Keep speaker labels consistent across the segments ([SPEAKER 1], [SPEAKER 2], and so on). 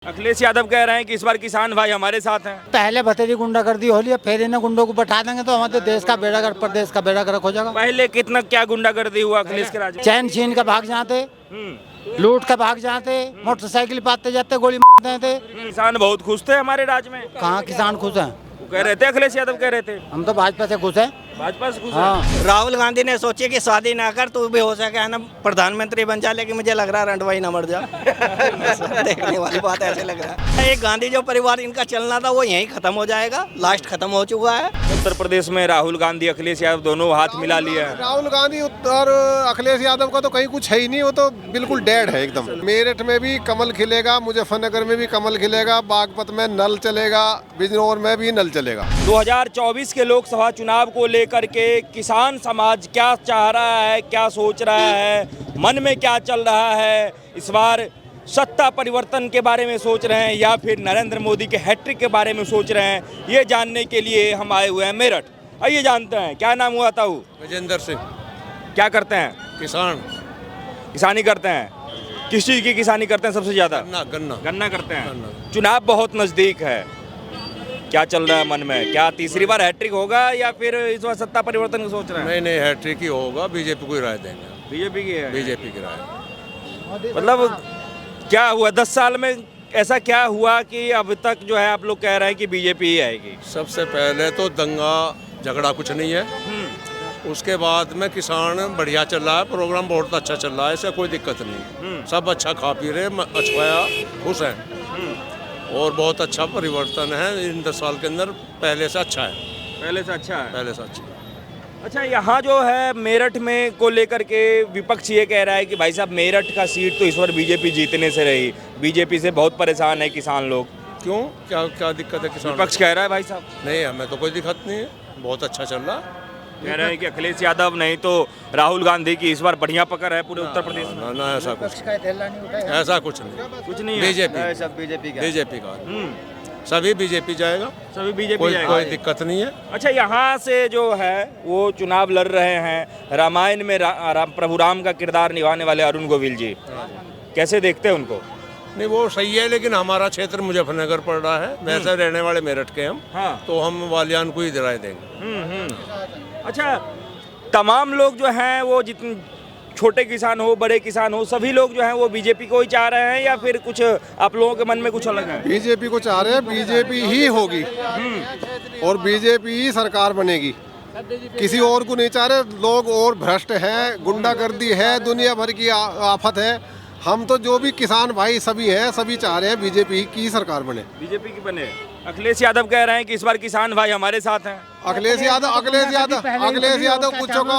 [SPEAKER 1] अखिलेश यादव कह रहे हैं कि इस बार किसान भाई हमारे साथ हैं।
[SPEAKER 2] पहले भतेरी गुंडागर्दी हो लिया, फिर इन्हें गुंडों को बैठा देंगे तो हमारे देश का बेड़ा गर्क, प्रदेश का बेड़ा गर्क हो जाएगा।
[SPEAKER 1] पहले कितना क्या गुंडागर्दी हुआ अखिलेश के राज में?
[SPEAKER 2] चैन छीन के भाग जाते, लूट के भाग जाते, मोटरसाइकिल पाते जाते, गोली मारते थे।
[SPEAKER 1] किसान बहुत खुश थे हमारे राज में।
[SPEAKER 2] कहाँ किसान खुश हैं?
[SPEAKER 1] वो कह रहे थे, अखिलेश यादव कह रहे थे
[SPEAKER 2] हम तो भाजपा से खुश हैं।
[SPEAKER 1] भाजपा से खुश
[SPEAKER 2] हाँ।
[SPEAKER 1] हैं।
[SPEAKER 3] राहुल गांधी ने सोची कि शादी ना कर, तू भी हो सके है ना प्रधानमंत्री बन जा, लेकिन मुझे लग रहा है रंडवाई ना मर जा। देखने वाली बात ऐसे लग रहा है। एक गांधी जो परिवार इनका चलना था वो यहीं खत्म हो जाएगा, लास्ट खत्म हो चुका है।
[SPEAKER 1] उत्तर प्रदेश में राहुल गांधी अखिलेश यादव दोनों हाथ मिला लिया है।
[SPEAKER 4] राहुल गांधी और अखिलेश यादव का तो कहीं कुछ है ही नहीं, वो तो बिल्कुल डेड है एकदम। मेरठ में भी कमल खिलेगा, मुजफ्फरनगर में भी कमल खिलेगा, बागपत में नल चलेगा, बिजनौर में भी नल चलेगा।
[SPEAKER 1] 2024 के लोकसभा चुनाव को लेकर के किसान समाज क्या चाह रहा है, क्या सोच रहा है, मन में क्या चल रहा है, इस बार सत्ता परिवर्तन के बारे में सोच रहे हैं या फिर नरेंद्र मोदी के हैट्रिक के बारे में सोच रहे हैं, ये जानने के लिए हम आए हुए हैं मेरठ। आइए जानते हैं, क्या नाम हुआ ताऊ?
[SPEAKER 5] विजेंद्र सिंह।
[SPEAKER 1] क्या करते हैं?
[SPEAKER 5] किसान।
[SPEAKER 1] किसानी करते हैं। किस चीज़ की किसानी करते हैं सबसे ज़्यादा?
[SPEAKER 5] गन्ना।
[SPEAKER 1] गन्ना करते हैं।
[SPEAKER 5] गन्ना।
[SPEAKER 1] चुनाव बहुत नज़दीक है, क्या चल रहा है मन में? क्या तीसरी बार हैट्रिक होगा या फिर इस बार सत्ता परिवर्तन को सोच रहे हैं?
[SPEAKER 5] नहीं, हैट्रिक ही होगा, बीजेपी को ही राय देंगे।
[SPEAKER 1] बीजेपी की है?
[SPEAKER 5] बीजेपी की राय।
[SPEAKER 1] मतलब क्या हुआ 10 साल में, ऐसा क्या हुआ कि अब तक जो है आप लोग कह रहे हैं कि बीजेपी ही आएगी?
[SPEAKER 5] सबसे पहले तो दंगा झगड़ा कुछ नहीं है, उसके बाद में किसान बढ़िया चल रहा है, प्रोग्राम बहुत अच्छा चल रहा है, ऐसा कोई दिक्कत नहीं। सब अच्छा खा पी रहे, अच्छा खुश हैं और बहुत अच्छा परिवर्तन है इन 10 साल के अंदर, पहले से अच्छा है।
[SPEAKER 1] पहले से अच्छा है।
[SPEAKER 5] पहले से अच्छा।
[SPEAKER 1] अच्छा, यहाँ जो है मेरठ में को लेकर के विपक्ष ये कह रहा है कि भाई साहब मेरठ का सीट तो इस बार बीजेपी जीतने से रही, बीजेपी से बहुत परेशान है किसान लोग।
[SPEAKER 5] क्यों, क्या क्या दिक्कत है किसान?
[SPEAKER 1] विपक्ष कह रहा है भाई साहब।
[SPEAKER 5] नहीं, हमें तो कोई दिक्कत नहीं है, बहुत अच्छा चल रहा है।
[SPEAKER 1] कह रहे हैं कि अखिलेश यादव नहीं तो राहुल गांधी की इस बार बढ़िया पकड़ है पूरे उत्तर प्रदेश में।
[SPEAKER 5] ना, ऐसा कुछ नहीं।
[SPEAKER 1] कुछ नहीं है।
[SPEAKER 5] बीजेपी का सभी बीजेपी जाएगा,
[SPEAKER 1] सभी बीजेपी
[SPEAKER 5] कोई
[SPEAKER 1] जाएगा।
[SPEAKER 5] दिक्कत नहीं है।
[SPEAKER 1] अच्छा, यहाँ से जो है वो चुनाव लड़ रहे हैं, रामायण में प्रभु राम का किरदार निभाने वाले अरुण गोविल जी, कैसे देखते हैं उनको?
[SPEAKER 5] नहीं, वो सही है, लेकिन हमारा क्षेत्र मुजफ्फरनगर पड़ रहा है, वैसे रहने वाले मेरठ के हम।
[SPEAKER 1] हाँ।
[SPEAKER 5] तो हम वालियान को ही राय देंगे।
[SPEAKER 1] अच्छा, तमाम लोग जो हैं वो जितने छोटे किसान हो, बड़े किसान हो, सभी लोग जो हैं वो बीजेपी को ही चाह रहे हैं या फिर कुछ आप लोगों के मन में कुछ अलग है?
[SPEAKER 4] बीजेपी को चाह रहे हैं, बीजेपी ही होगी और बीजेपी ही सरकार बनेगी, किसी और को नहीं चाह रहे। लोग और भ्रष्ट हैं, गुंडागर्दी है, दुनिया भर की आफत है। हम तो जो भी किसान भाई सभी हैं, सभी चाह रहे हैं बीजेपी की सरकार बने।
[SPEAKER 1] बीजेपी की बने। अखिलेश यादव कह रहे हैं कि इस बार किसान भाई हमारे साथ हैं।
[SPEAKER 4] अखिलेश यादव पूछो को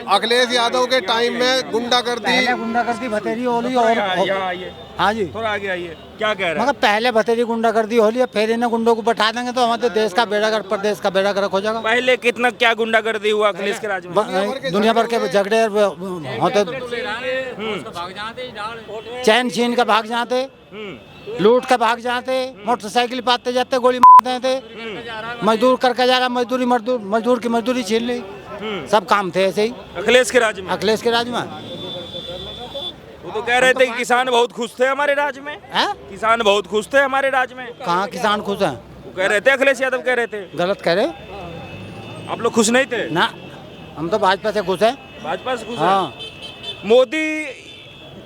[SPEAKER 4] अखिलेश यादव के टाइम में
[SPEAKER 2] गुंडागर्दी भतेरी हो ली और
[SPEAKER 1] यहाँ आइए,
[SPEAKER 2] हाँ जी,
[SPEAKER 1] थोड़ा आगे आइए। क्या कह रहे हैं?
[SPEAKER 2] मगर पहले भतेरी गुंडागर्दी हो लिया, फिर इन्हें गुंडों को बैठा देंगे तो हमारे देश का बेड़ा गर्क, प्रदेश का बेड़ा गर्क हो जाएगा।
[SPEAKER 1] पहले कितना क्या गुंडागर्दी हुआ अखिलेश के राज में?
[SPEAKER 2] दुनिया भर के झगड़े होते, चैन छीन के भाग जाते, लूट के भाग जाते, मोटरसाइकिल पाते जाते, गोली मारते थे। मजदूर करके जा रहा, मजदूर की मजदूरी छीन ली। सब काम थे ऐसे ही
[SPEAKER 1] अखिलेश के राज में।
[SPEAKER 2] अखिलेश के राज में।
[SPEAKER 1] वो तो कह रहे थे कि किसान बहुत खुश थे हमारे राज में। किसान बहुत खुश थे हमारे राज में।
[SPEAKER 2] कहाँ किसान खुश हैं?
[SPEAKER 1] वो कह रहे थे, अखिलेश यादव कह रहे थे।
[SPEAKER 2] गलत कह रहे,
[SPEAKER 1] आप लोग खुश नहीं थे
[SPEAKER 2] ना, हम तो भाजपा से खुश हैं।
[SPEAKER 1] भाजपा से खुश
[SPEAKER 2] हाँ।
[SPEAKER 1] हैं। मोदी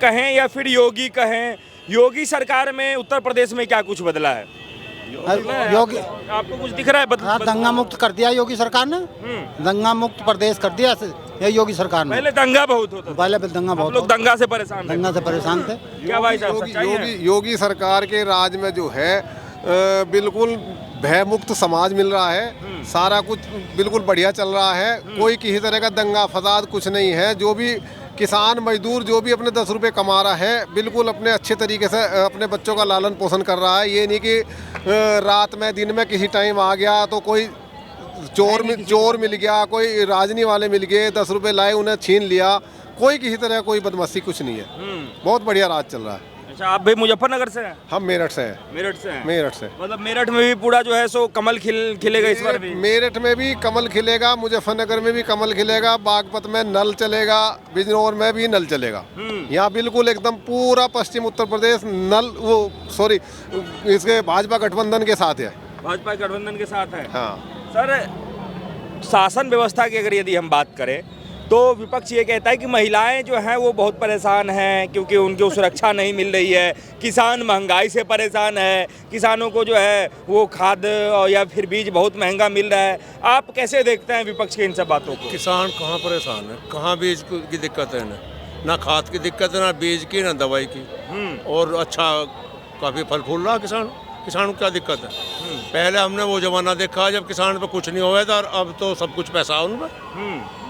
[SPEAKER 1] कहें या फिर योगी कहें, योगी सरकार में उत्तर प्रदेश में क्या कुछ बदला है?
[SPEAKER 2] योगी
[SPEAKER 1] आपको कुछ दिख रहा है
[SPEAKER 2] हाँ, दंगा मुक्त कर दिया योगी सरकार ने, दंगा मुक्त प्रदेश कर दिया ये योगी सरकार ने।
[SPEAKER 1] पहले दंगा बहुत होता था।
[SPEAKER 2] पहले दंगा बहुत,
[SPEAKER 1] लोग दंगा से परेशान थे।
[SPEAKER 2] दंगा से परेशान थे।
[SPEAKER 1] क्या भाई साहब सच्चाई है?
[SPEAKER 4] योगी सरकार के राज में जो है बिल्कुल भय मुक्त समाज मिल रहा है, सारा कुछ बिल्कुल बढ़िया चल रहा है, कोई किसी तरह का दंगा फसाद कुछ नहीं है। जो भी किसान मजदूर जो भी अपने 10 रुपये कमा रहा है, बिल्कुल अपने अच्छे तरीके से अपने बच्चों का लालन पोषण कर रहा है। ये नहीं कि रात में दिन में किसी टाइम आ गया तो कोई चोर मिल गया, कोई राजनी वाले मिल गए, 10 रुपये लाए उन्हें छीन लिया। कोई किसी तरह कोई बदमाशी कुछ नहीं है, बहुत बढ़िया राज चल रहा है।
[SPEAKER 1] अच्छा, आप भी मुजफ्फरनगर से हैं?
[SPEAKER 4] हम मेरठ से हैं।
[SPEAKER 1] मेरठ से हैं?
[SPEAKER 4] मेरठ से।
[SPEAKER 1] मतलब मेरठ में भी पूरा जो है सो कमल खिलेगा इस बार भी?
[SPEAKER 4] मेरठ में भी कमल खिलेगा, मुजफ्फरनगर में भी कमल खिलेगा, बागपत में नल चलेगा, बिजनौर में भी नल चलेगा। यहाँ बिल्कुल एकदम पूरा पश्चिम उत्तर प्रदेश इसके भाजपा गठबंधन के साथ है।
[SPEAKER 1] भाजपा गठबंधन के साथ है।
[SPEAKER 4] हाँ
[SPEAKER 1] सर, शासन व्यवस्था की अगर यदि हम बात करें तो विपक्ष ये कहता है कि महिलाएं जो हैं वो बहुत परेशान हैं क्योंकि उनको सुरक्षा नहीं मिल रही है, किसान महंगाई से परेशान है, किसानों को जो है वो खाद और या फिर बीज बहुत महंगा मिल रहा है। आप कैसे देखते हैं विपक्ष की इन सब बातों को?
[SPEAKER 5] किसान कहाँ परेशान है, कहाँ बीज की दिक्कत है, ना खाद की दिक्कत है, ना बीज की, ना दवाई की। और अच्छा काफ़ी फल फूल रहा किसान को क्या दिक्कत है? पहले हमने वो जमाना देखा जब किसान पे कुछ नहीं हुआ था, अब तो सब कुछ पैसा उन पर।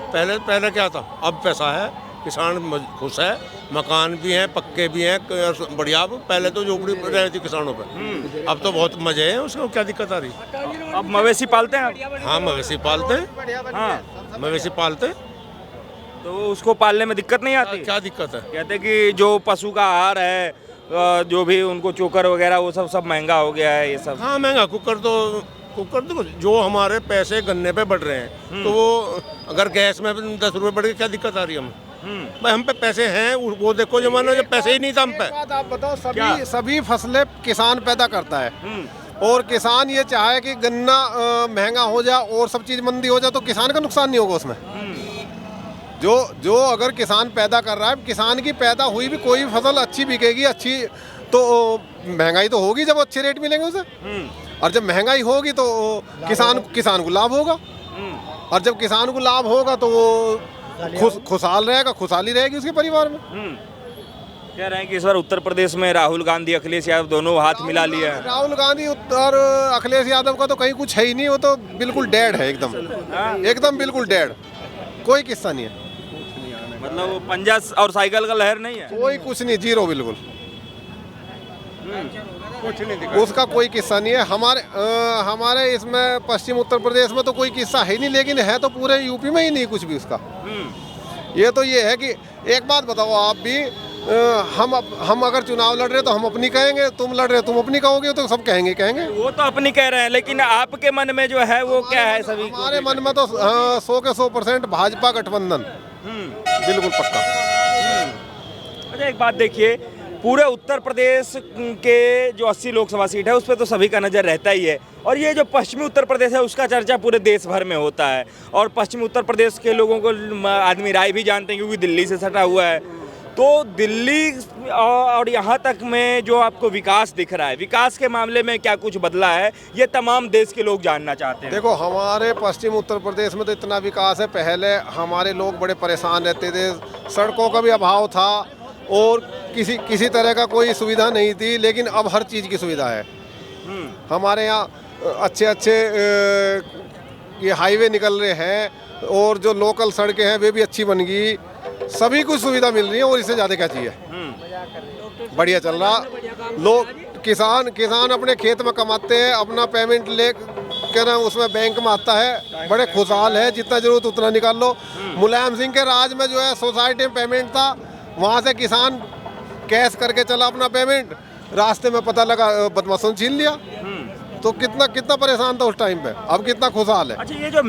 [SPEAKER 5] पहले क्या था, अब पैसा है, किसान खुश है, मकान भी हैं, पक्के भी हैं, बढ़िया। पहले तो झोपड़ी रही थी किसानों पे, अब तो बहुत मजे हैं, उसको क्या दिक्कत आ रही?
[SPEAKER 1] अब मवेशी पालते हैं आप?
[SPEAKER 5] हाँ, मवेशी पालते हैं। हाँ, मवेशी पालते हैं।
[SPEAKER 1] तो उसको पालने में दिक्कत नहीं आती?
[SPEAKER 5] क्या दिक्कत है?
[SPEAKER 1] कहते हैं कि जो पशु का आहार है, जो भी उनको चोकर वगैरह वो सब महंगा हो गया है, ये सब।
[SPEAKER 5] हाँ, महंगा। कुकर तो जो हमारे पैसे गन्ने पे बढ़ रहे हैं, तो वो अगर गैस में 10 रुपए बढ़ गए, क्या दिक्कत आ रही है हमें? भाई हम पे पैसे हैं, वो देखो जमाना जब पैसे ही नहीं था हम पे।
[SPEAKER 4] बात आप बताओ, सभी फसलें किसान पैदा करता है और किसान ये चाहे कि गन्ना महंगा हो जाए और सब चीज मंदी हो जाए तो किसान का नुकसान नहीं होगा उसमें। जो अगर किसान पैदा कर रहा है, किसान की पैदा हुई भी कोई फसल अच्छी बिकेगी, अच्छी तो महंगाई तो होगी जब अच्छे रेट मिलेंगे उसे। और जब महंगाई होगी तो किसान को लाभ होगा, और जब किसान को लाभ होगा तो वो खुशहाल रहेगा, खुशहाली रहेगी उसके परिवार में।
[SPEAKER 1] कह रहे हैं कि इस बार उत्तर प्रदेश में राहुल गांधी, अखिलेश यादव दोनों हाथ मिला लिया है।
[SPEAKER 4] राहुल गांधी और अखिलेश यादव का तो कहीं कुछ है ही नहीं, वो तो बिल्कुल डेड है, एकदम बिल्कुल डेड, कोई किस्सा नहीं है।
[SPEAKER 1] मतलब वो पंजा और साइकिल का लहर नहीं है,
[SPEAKER 4] कोई कुछ नहीं, जीरो बिल्कुल,
[SPEAKER 5] कुछ नहीं दिखा,
[SPEAKER 4] उसका कोई किस्सा नहीं है। हमारे इसमें पश्चिम उत्तर प्रदेश में तो कोई किस्सा है नहीं, लेकिन है तो पूरे यूपी में ही नहीं कुछ भी उसका। ये है कि एक बात बताओ आप भी, हम अगर चुनाव लड़ रहे तो हम अपनी कहेंगे, तुम लड़ रहे तुम अपनी कहोगे, तो सब कहेंगे।
[SPEAKER 1] वो तो अपनी कह रहे हैं, लेकिन आपके मन में जो है वो क्या है? सभी
[SPEAKER 4] हमारे मन में तो 100 के 100% भाजपा गठबंधन, बिल्कुल पक्का।
[SPEAKER 1] अच्छा, एक बात देखिए, पूरे उत्तर प्रदेश के जो 80 लोकसभा सीट है उस पर तो सभी का नज़र रहता ही है, और ये जो पश्चिमी उत्तर प्रदेश है उसका चर्चा पूरे देश भर में होता है, और पश्चिमी उत्तर प्रदेश के लोगों को आदमी राय भी जानते हैं क्योंकि दिल्ली से सटा हुआ है। तो दिल्ली और यहाँ तक में जो आपको विकास दिख रहा है, विकास के मामले में क्या कुछ बदला है, ये तमाम देश के लोग जानना चाहते हैं।
[SPEAKER 4] देखो, हमारे पश्चिम उत्तर प्रदेश में तो इतना विकास है, पहले हमारे लोग बड़े परेशान रहते थे, सड़कों का भी अभाव था और किसी तरह का कोई सुविधा नहीं थी, लेकिन अब हर चीज़ की सुविधा है। हमारे यहाँ अच्छे ये हाईवे निकल रहे हैं और जो लोकल सड़कें हैं वे भी अच्छी बन गई, सभी कुछ सुविधा मिल रही है, और इससे ज़्यादा क्या चाहिए? बढ़िया चल रहा। लोग किसान अपने खेत में कमाते हैं, अपना पेमेंट ले कर उसमें बैंक में आता है, बड़े खुशहाल है, जितना जरूरत उतना निकाल लो। मुलायम सिंह के राज में जो है सोसाइटी में पेमेंट था, वहाँ से किसान कैश करके चला अपना पेमेंट, रास्ते में पता लगा बदमाशों ने छीन लिया, तो कितना परेशान था उस टाइम पे, अब कितना खुशहाल है।
[SPEAKER 1] अच्छा, ये जो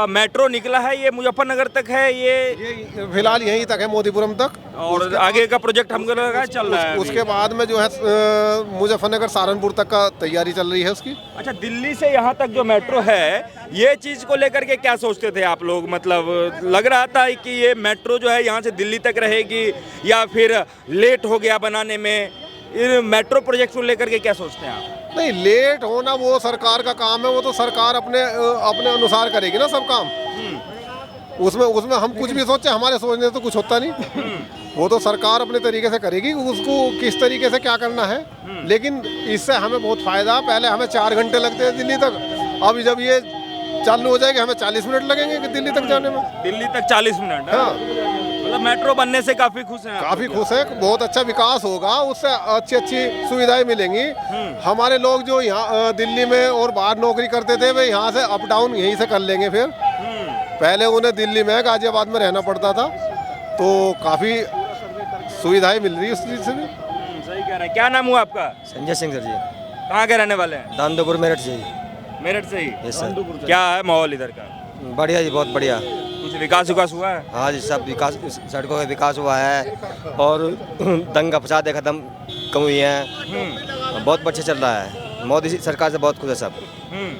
[SPEAKER 1] मेट्रो निकला है ये मुजफ्फरनगर तक है,
[SPEAKER 4] ये फिलहाल यहीं तक है, मोदीपुरम तक,
[SPEAKER 1] और आगे का प्रोजेक्ट हमको लगा चल रहा है।
[SPEAKER 4] उसके बाद में जो है मुजफ्फरनगर सहारनपुर तक का तैयारी चल रही है उसकी।
[SPEAKER 1] अच्छा, दिल्ली से यहाँ तक जो मेट्रो है, ये चीज़ को लेकर के क्या सोचते थे आप लोग? मतलब लग रहा था कि ये मेट्रो जो है यहाँ से दिल्ली तक रहेगी, या फिर लेट हो गया बनाने में? इन मेट्रो प्रोजेक्ट को लेकर के क्या सोचते हैं आप?
[SPEAKER 4] नहीं, लेट होना वो सरकार का काम है, वो तो सरकार अपने अनुसार करेगी ना सब काम। उसमें हम कुछ भी सोचे, हमारे सोचने से तो कुछ होता नहीं। वो तो सरकार अपने तरीके से करेगी, उसको किस तरीके से क्या करना है। लेकिन इससे हमें बहुत फायदा, पहले हमें 4 घंटे लगते हैं दिल्ली तक, अब जब ये चालू हो जाएगी हमें 40 मिनट लगेंगे दिल्ली तक जाने में।
[SPEAKER 1] दिल्ली तक 40 मिनट?
[SPEAKER 4] हाँ,
[SPEAKER 1] मतलब मेट्रो बनने से काफी खुश हैं?
[SPEAKER 4] काफी खुश है, बहुत अच्छा विकास होगा, उससे अच्छी सुविधाएं मिलेंगी। हमारे लोग जो यहाँ दिल्ली में और बाहर नौकरी करते थे, वे यहाँ से अप डाउन यहीं से कर लेंगे। फिर पहले उन्हें दिल्ली में गाजियाबाद में रहना पड़ता था, तो काफी सुविधाएं मिल रही है उस चीज से भी।
[SPEAKER 1] सही कह रहे हैं। हैं। क्या नाम हुआ आपका?
[SPEAKER 6] संजय सिंह सर जी,
[SPEAKER 1] कहाँ के रहने वाले हैं?
[SPEAKER 6] दानदोपुर मेरठ से।
[SPEAKER 1] मेरठ से ही?
[SPEAKER 6] Yes sir.
[SPEAKER 1] क्या है माहौल इधर का?
[SPEAKER 6] बढ़िया जी, बहुत बढ़िया।
[SPEAKER 1] कुछ विकास हुआ है?
[SPEAKER 6] हाँ जी, सब विकास, सड़कों का विकास हुआ है और दंगा फसाद खत्म कम हुई है। बहुत अच्छा चल रहा है, मोदी सरकार से बहुत खुश है सब।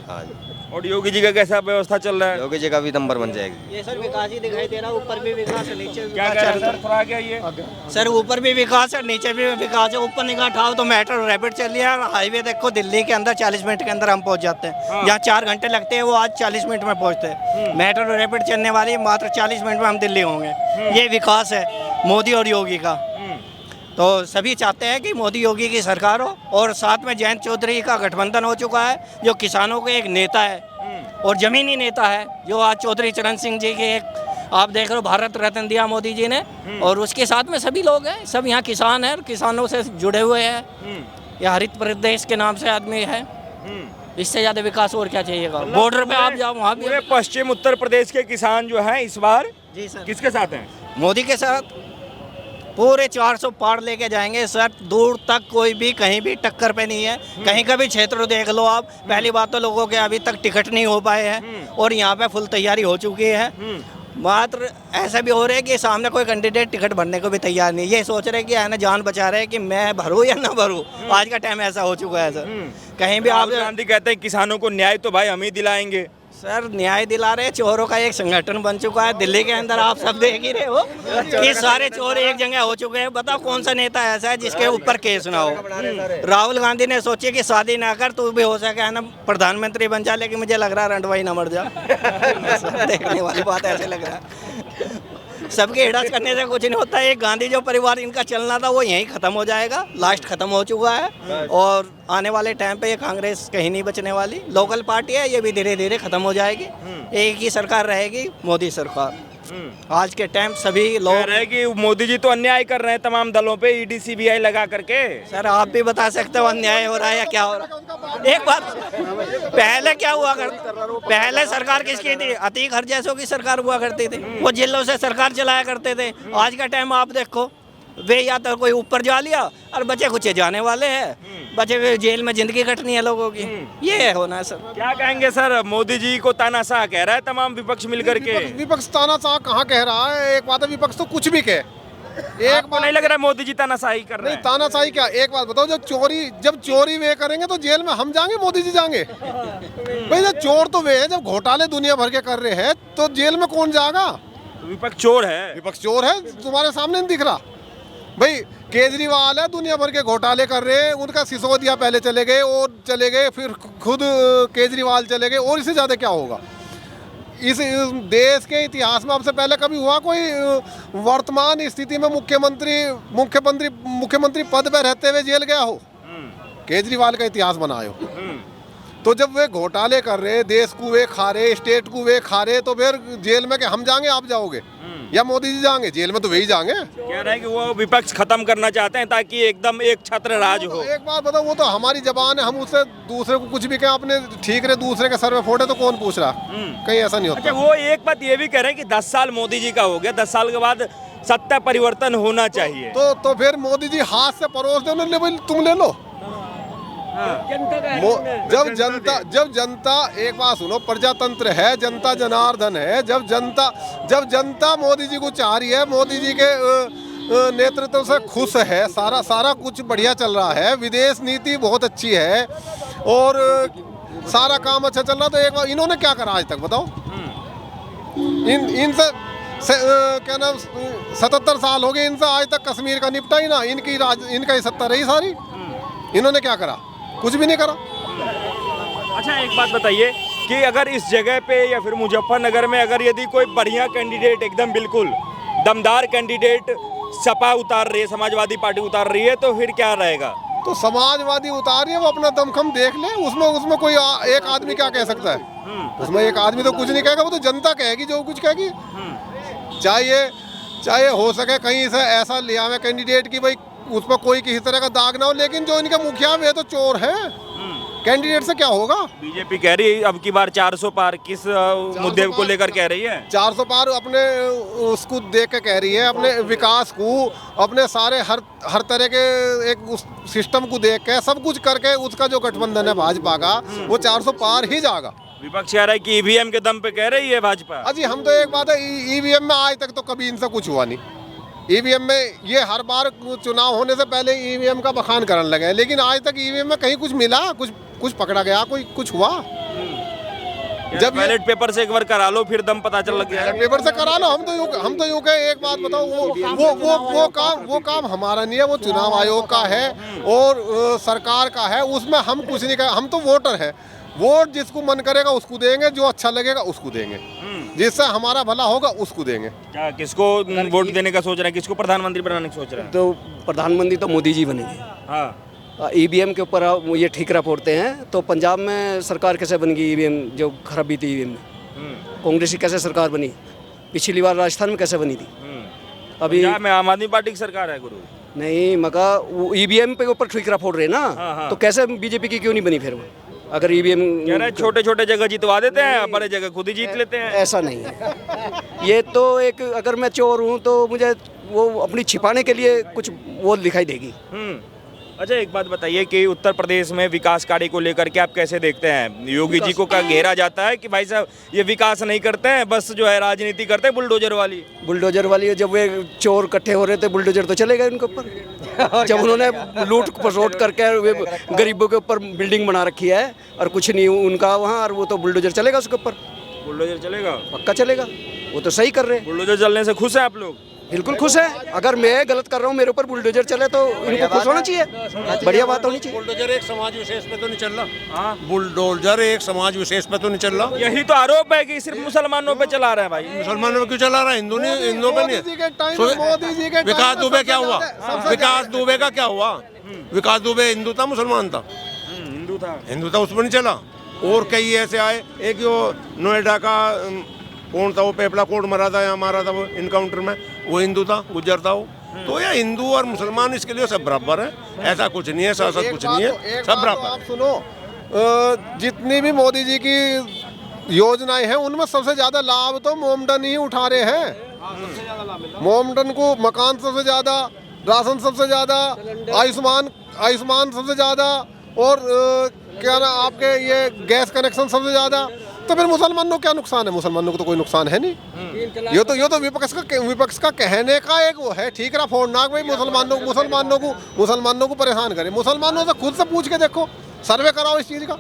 [SPEAKER 6] हाँ जी।
[SPEAKER 1] और योगी जी का कैसा व्यवस्था चल रहा है?
[SPEAKER 6] योगी जी का भी नंबर बन जाएगी।
[SPEAKER 3] ये सर विकास ही दिखाई दे रहा है, ऊपर भी विकास है, नीचे भी
[SPEAKER 1] क्या
[SPEAKER 3] विकास
[SPEAKER 1] कह रहे
[SPEAKER 3] चल
[SPEAKER 1] हैं
[SPEAKER 3] रहा
[SPEAKER 1] सर? थोड़ा आगे आइए।
[SPEAKER 3] है। सर ऊपर भी विकास है, नीचे भी विकास है। ऊपर निगाह उठाओ तो मेट्रो रैपिड चल रही है। हाईवे देखो, दिल्ली के अंदर 40 मिनट के अंदर हम पहुंच जाते हैं। जहाँ 4 घंटे लगते हैं वो आज 40 मिनट में पहुंचते हैं। मेट्रो रैपिड चलने वाली मात्र 40 मिनट में हम दिल्ली होंगे। ये विकास है मोदी और योगी का। तो सभी चाहते हैं कि मोदी योगी की सरकार हो, और साथ में जयंत चौधरी का गठबंधन हो चुका है, जो किसानों के एक नेता है और जमीनी नेता है, जो आज चौधरी चरण सिंह जी के एक आप देख रहे हो भारत रत्न दिया मोदी जी ने, और उसके साथ में सभी लोग हैं, सब यहाँ किसान हैं, किसानों से जुड़े हुए हैं। यह हरित प्रदेश के नाम से आदमी है। इससे ज़्यादा विकास और क्या चाहिएगा? बॉर्डर पे आप जाओ, वहाँ भी
[SPEAKER 1] पूरे पश्चिम उत्तर प्रदेश के किसान जो हैं इस बार
[SPEAKER 3] जी सर
[SPEAKER 1] किसके साथ हैं?
[SPEAKER 3] मोदी के साथ पूरे 400 पार लेके जाएंगे सर। दूर तक कोई भी कहीं भी टक्कर पे नहीं है। कहीं का भी क्षेत्र देख लो आप। पहली बात तो लोगों के अभी तक टिकट नहीं हो पाए हैं, और यहाँ पे फुल तैयारी हो चुकी है। मात्र ऐसा भी हो रहा है कि सामने कोई कैंडिडेट टिकट भरने को भी तैयार नहीं। ये सोच रहे कि है ना, जान बचा रहे कि मैं भरूँ या ना भरूँ। आज का टाइम ऐसा हो चुका है सर। कहीं भी आप
[SPEAKER 1] राहुल गांधी कहते हैं किसानों को न्याय तो भाई हम ही दिलाएंगे।
[SPEAKER 3] सर न्याय दिला रहे, चोरों का एक संगठन बन चुका है दिल्ली के अंदर। आप सब देख ही रहे हो कि सारे चोर एक जगह हो चुके हैं। बताओ कौन सा नेता ऐसा है जिसके ऊपर केस ना हो? राहुल गांधी ने सोचे कि शादी ना कर, तू भी हो सके है ना प्रधानमंत्री बन जा, लेकिन मुझे लग रहा है रंडवाई ना मर जा। देखने वाली बात ऐसे लग रहा है। सबके हिड़स करने से कुछ नहीं होता। एक गांधी जो परिवार इनका चलना था वो यहीं खत्म हो जाएगा। लास्ट खत्म हो चुका है, और आने वाले टाइम पे ये कांग्रेस कहीं नहीं बचने वाली। लोकल पार्टी है, ये भी धीरे धीरे खत्म हो जाएगी। एक ही सरकार रहेगी, मोदी सरकार। आज के टाइम सभी
[SPEAKER 1] कह
[SPEAKER 3] लोग
[SPEAKER 1] रहे हैं कि मोदी जी तो अन्याय कर रहे हैं तमाम दलों पे, ईडी सीबीआई लगा करके।
[SPEAKER 3] सर आप भी बता सकते हो अन्याय हो रहा है या क्या हो रहा है? एक बात, पहले क्या हुआ पहले सरकार किसकी थी? अतीक हर जैसों की सरकार हुआ करती थी। वो जिलों से सरकार चलाया करते थे। आज का टाइम आप देखो, वे या तो कोई ऊपर जा लिया और बचे कुछ जाने वाले हैं। बचे हुए जेल में जिंदगी कटनी है लोगों की। ये होना है सर।
[SPEAKER 1] क्या कहेंगे सर? मोदी जी को तानाशाह कह रहा है तमाम विपक्ष मिलकर के।
[SPEAKER 4] विपक्ष तानाशाह कहाँ कह रहा है? एक बात है, विपक्ष तो कुछ भी कहे। एक
[SPEAKER 1] आपको नहीं लग रहा है मोदी जी तानाशाही कर रहे
[SPEAKER 4] नहीं,
[SPEAKER 1] हैं?
[SPEAKER 4] तानाशाही क्या? एक बात बताओ, जब चोरी वे करेंगे तो जेल में हम जाएंगे, मोदी जी जाएंगे? भाई जब चोर तो वे हैं, जब घोटाले दुनिया भर के कर रहे हैं तो जेल में कौन जाएगा?
[SPEAKER 1] विपक्ष चोर है।
[SPEAKER 4] विपक्ष चोर है, तुम्हारे सामने नहीं दिख रहा? भाई केजरीवाल है, दुनिया भर के घोटाले कर रहे हैं। उनका सिसोदिया पहले चले गए, और चले गए, फिर खुद केजरीवाल चले गए, और इससे ज़्यादा क्या होगा? इस देश के इतिहास में अब से पहले कभी हुआ कोई वर्तमान स्थिति में मुख्यमंत्री पद पे रहते हुए जेल गया हो? केजरीवाल का इतिहास बनाए हो। तो जब वे घोटाले कर रहे, देश को वे खा रहे, स्टेट को वे खा रहे, तो फिर जेल में क्या हम जाएंगे, आप जाओगे, या मोदी जी जाएंगे? जेल में तो वही जाएंगे।
[SPEAKER 1] कह रहे हैं कि वो विपक्ष खत्म करना चाहते हैं ताकि एकदम एक छत्र राज हो।
[SPEAKER 4] एक बात बताओ, वो तो हमारी जबान है, हम उससे दूसरे को कुछ भी कहें, अपने ठीक रहे, दूसरे के सर में फोड़े तो कौन पूछ रहा? कहीं ऐसा नहीं
[SPEAKER 1] अच्छा,
[SPEAKER 4] होता।
[SPEAKER 1] वो एक बात ये भी कह रहे हैं कि 10 साल मोदी जी का हो गया, 10 साल के बाद सत्ता परिवर्तन होना चाहिए।
[SPEAKER 4] तो फिर मोदी जी हाथ से परोस दो, ले भाई तुम ले लो। जब जनता एक बात सुनो, प्रजातंत्र है, जनता जनार्दन है। जब जनता मोदी जी को चाह रही है, मोदी जी के नेतृत्व से खुश है, सारा कुछ बढ़िया चल रहा है, विदेश नीति बहुत अच्छी है, और सारा काम अच्छा चल रहा, तो एक बार इन्होंने क्या करा आज तक बताओ? इनसे क्या नाम, 77 साल हो गए इनसे, आज तक कश्मीर का निपटा ही ना। इनका ही सत्ता रही सारी। इन्होंने क्या करा? कुछ भी नहीं करा।
[SPEAKER 1] अच्छा, एक बात बताइए कि अगर इस जगह पे या फिर मुजफ्फरनगर में अगर यदि कोई बढ़िया कैंडिडेट, एकदम बिल्कुल दमदार कैंडिडेट सपा उतार रही है, समाजवादी पार्टी उतार रही है, तो फिर क्या रहेगा?
[SPEAKER 4] तो समाजवादी उतारिए, वो अपना दमखम देख ले। उसमें कोई एक आदमी क्या कह सकता है? उसमें एक आदमी तो कुछ नहीं कहेगा, वो तो जनता कहेगी जो कुछ कहेगी। चाहे हो सके कहीं से ऐसा ले आवे कैंडिडेट की भाई उस पर कोई किसी तरह का दाग ना हो, लेकिन जो इनके मुखिया वे तो चोर हैं। कैंडिडेट से क्या होगा?
[SPEAKER 1] बीजेपी कह रही है अब की बार 400 पार, किस मुद्दे को लेकर कह रही है?
[SPEAKER 4] 400 पार अपने उसको देख के कह रही है, अपने विकास को, अपने सारे हर तरह के एक उस सिस्टम को देख के, सब कुछ करके उसका जो गठबंधन है भाजपा का, वो 400 पार ही जाएगा।
[SPEAKER 1] विपक्ष कह रहा है कि ईवीएम के दम पे कह रही है भाजपा।
[SPEAKER 4] अजी हम तो एक बात है, ईवीएम में आज तक तो कभी इनसे कुछ हुआ नहीं। ईवीएम में ये हर बार चुनाव होने से पहले ईवीएम का बखान करने लगे, लेकिन आज तक ईवीएम में कहीं कुछ मिला, कुछ पकड़ा गया, कोई कुछ हुआ?
[SPEAKER 1] जब बैलेट पेपर से एक बार करा लो, फिर दम पता चल लग गया।
[SPEAKER 4] बैलेट पेपर से करा लो। हम तो यूं कहे, एक बात बताओ, वो काम हमारा नहीं है, वो चुनाव आयोग का है और सरकार का है, उसमें हम कुछ नहीं कहें। हम तो वोटर है, वोट जिसको मन करेगा उसको देंगे, जो अच्छा लगेगा उसको देंगे, जिससे हमारा भला होगा उसको देंगे।
[SPEAKER 1] क्या किसको वोट देने का सोच रहे हैं, किसको प्रधानमंत्री बनाने की सोच रहे हैं?
[SPEAKER 7] तो प्रधानमंत्री तो मोदी जी बनेंगे।
[SPEAKER 1] हाँ,
[SPEAKER 7] ईवीएम के ऊपर आप ये ठीकरा फोड़ते हैं, तो पंजाब में सरकार कैसे बन गई? ईवीएम जो खराबी थी ईवीएम में, कांग्रेस की कैसे सरकार बनी? पिछली बार राजस्थान में कैसे बनी थी? अभी
[SPEAKER 1] पंजाब में आम आदमी पार्टी की सरकार है गुरु।
[SPEAKER 7] नहीं, मगर वो ईवीएम पे ऊपर ठीकरा फोड़ रहे हैं ना, तो कैसे बीजेपी की क्यों नहीं बनी फिर वो? अगर ईवीएम
[SPEAKER 1] कह रहे छोटे छोटे जगह जितवा देते हैं, बड़े जगह खुद ही जीत लेते हैं।
[SPEAKER 7] ऐसा नहीं है। ये तो एक, अगर मैं चोर हूँ तो मुझे वो अपनी छिपाने के लिए कुछ वो दिखाई देगी।
[SPEAKER 1] अच्छा, एक बात बताइए कि उत्तर प्रदेश में विकास कार्य को लेकर के आप कैसे देखते हैं? योगी जी को क्या घेरा जाता है कि भाई साहब ये विकास नहीं करते हैं, बस जो है राजनीति करते हैं बुलडोजर वाली। जब
[SPEAKER 7] वे चोर इकट्ठे हो रहे थे, बुलडोजर तो चले गए उनके ऊपर। जब उन्होंने लूट पसोट करके वे गरीबों के ऊपर बिल्डिंग बना रखी है और कुछ नहीं उनका वहाँ, और वो तो बुलडोजर चलेगा उसके ऊपर।
[SPEAKER 1] बुलडोजर चलेगा?
[SPEAKER 7] पक्का चलेगा, वो तो सही कर रहे हैं।
[SPEAKER 1] बुलडोजर चलने से खुश हैं आप लोग?
[SPEAKER 7] बिल्कुल खुश है। अगर मैं गलत कर रहा हूँ, मेरे ऊपर बुलडोजर चले तो इनको खुश होना चाहिए, बढ़िया बात होनी चाहिए।
[SPEAKER 5] बुलडोजर एक समाज विशेष पे तो नहीं चल रहा। बुलडोजर एक समाज विशेष पे तो नहीं चल रहा।
[SPEAKER 1] यही तो आरोप है कि सिर्फ मुसलमानों पे चला रहा है भाई।
[SPEAKER 5] मुसलमानों पे क्यों चला रहा है? हिंदू पे नहीं। विकास दुबे क्या हुआ? विकास दुबे का क्या हुआ? विकास दुबे हिंदू था मुसलमान था? हिंदू था, उस पर नहीं चला। और कई ऐसे आए, एक जो नोएडा का कौन था वो, पेपला कोड मारा था, यहाँ मारा था वो इनकाउंटर में, वो हिंदू था, गुजर था वो। तो ये हिंदू और मुसलमान इसके लिए सब बराबर है, ऐसा कुछ नहीं है, शासक कुछ नहीं है, सब बराबर।
[SPEAKER 4] आप सुनो, जितनी भी मोदी जी की योजनाएं हैं उनमें सबसे ज्यादा लाभ तो मोमडन ही उठा रहे हैं। मोमडन को मकान सबसे ज्यादा, राशन सबसे ज्यादा, आयुष्मान सबसे ज्यादा, और क्या ना आपके ये गैस कनेक्शन सबसे ज्यादा। तो फिर मुसलमानों को क्या नुकसान है? मुसलमानों को तो कोई नुकसान है नहीं। ये तो विपक्ष का कहने का एक वो है, ठीकरा फोड़ना, भाई मुसलमानों को परेशान करे। मुसलमानों से खुद से पूछ के देखो, सर्वे कराओ इस चीज का।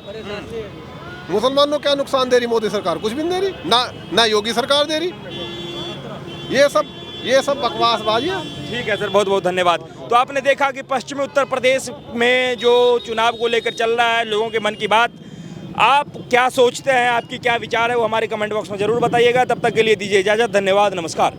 [SPEAKER 4] मुसलमानों को क्या नुकसान दे रही मोदी सरकार? कुछ भी नहीं दे रही, ना योगी सरकार दे रही। ये सब बकवासबाजी है।
[SPEAKER 1] ठीक है सर, बहुत बहुत धन्यवाद। तो आपने देखा कि पश्चिमी उत्तर प्रदेश में जो चुनाव को लेकर चल रहा है, लोगों के मन की बात, आप क्या सोचते हैं, आपकी क्या विचार है, वो हमारे कमेंट बॉक्स में जरूर बताइएगा। तब तक के लिए दीजिए इजाजत, धन्यवाद, नमस्कार।